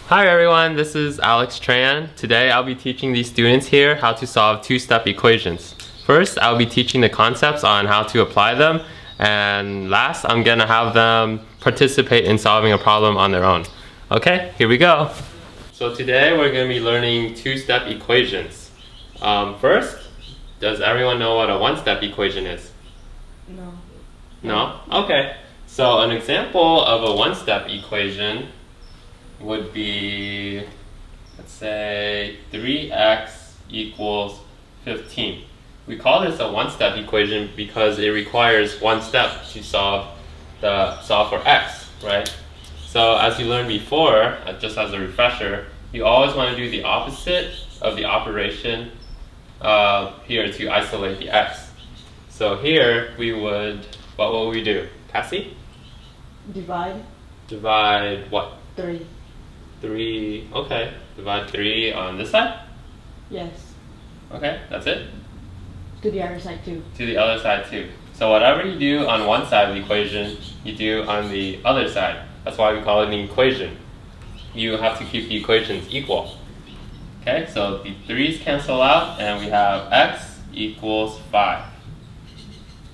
Hi everyone, this is Alex Tran. Today I'll be teaching these students here how to solve two-step equations. First, I'll be teaching the concepts on how to apply them, and last, I'm gonna have them participate in solving a problem on their own. Okay, here we go. So today we're gonna be learning two-step equations. First, does everyone know what a one-step equation is? No. No? Okay. So an example of a one-step equation would be, let's say, 3x equals 15. We call this a one-step equation because it requires one step to solve for x, right? So as you learned before, just as a refresher, you always want to do the opposite of the operation here to isolate the x. So here we would, what will we do? Cassie? Divide. Divide what? 3. 3, okay. Divide 3 on this side? Yes. Okay, that's it? To the other side too. To the other side too. So whatever you do on one side of the equation, you do on the other side. That's why we call it an equation. You have to keep the equations equal. Okay, so the 3's cancel out and we have x equals 5.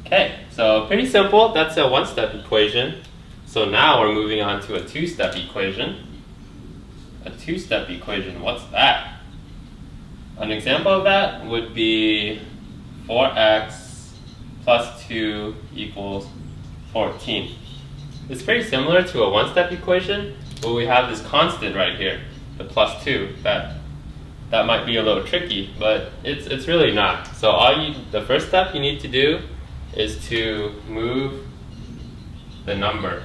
Okay, so pretty simple. That's a one-step equation. So now we're moving on to a two-step equation. A two-step equation, what's that? An example of that would be 4x plus 2 equals 14. It's pretty similar to a one-step equation, but we have this constant right here, the plus 2. That might be a little tricky, but it's really not. So the first step you need to do is to move the number.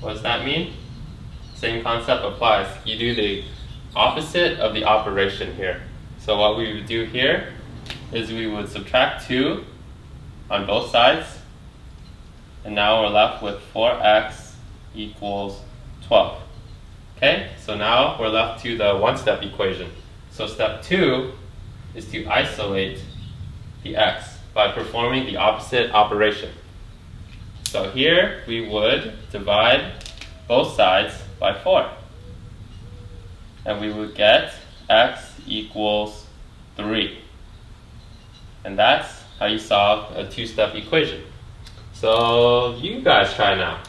What does that mean? Same concept applies. You do the opposite of the operation here. So what we would do here is we would subtract 2 on both sides, and now we're left with 4x equals 12. Okay, so now we're left to the one-step equation. So step 2 is to isolate the x by performing the opposite operation. So here we would divide both sides by 4. And we would get x equals 3. And that's how you solve a two-step equation. So you guys try now.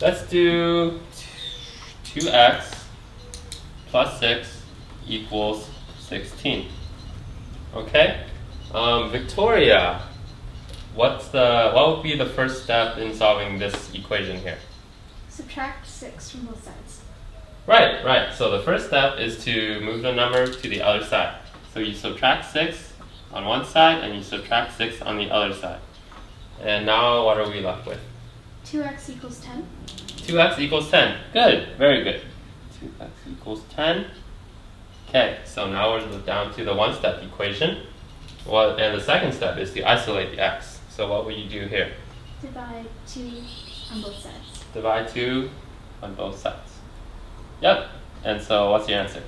Let's do 2x plus 6 equals 16. Okay? Victoria, what would be the first step in solving this equation here? Subtract 6 from both sides. Right. So the first step is to move the number to the other side. So you subtract 6 on one side and you subtract 6 on the other side. And now what are we left with? 2x equals 10. 2x equals 10. Good. Very good. 2x equals 10. Okay, so now we're down to the one-step equation. And the second step is to isolate the x. So what will you do here? Divide 2 on both sides. Divide 2 on both sides. Yep. And so what's your answer?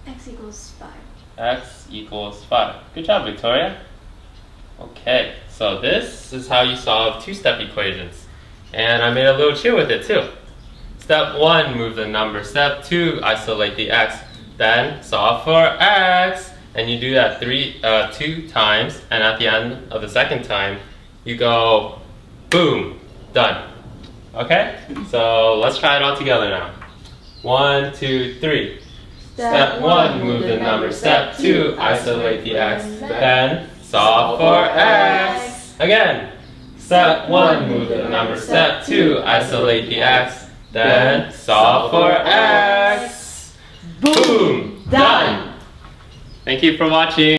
X equals 5. X equals 5. Good job, Victoria. Okay, so this is how you solve two-step equations. And I made a little cheat with it too. Step 1, move the number. Step 2, isolate the x. Then solve for x. And you do that 2 times. And at the end of the second time, you go, boom, done. Okay, so let's try it all together now. 1, 2, 3. Step 1, move the number. Step 2, isolate the x. Then solve for x. Again. Step 1, move the number. Step 2, isolate the x. Then solve for x. Boom! Done! Thank you for watching.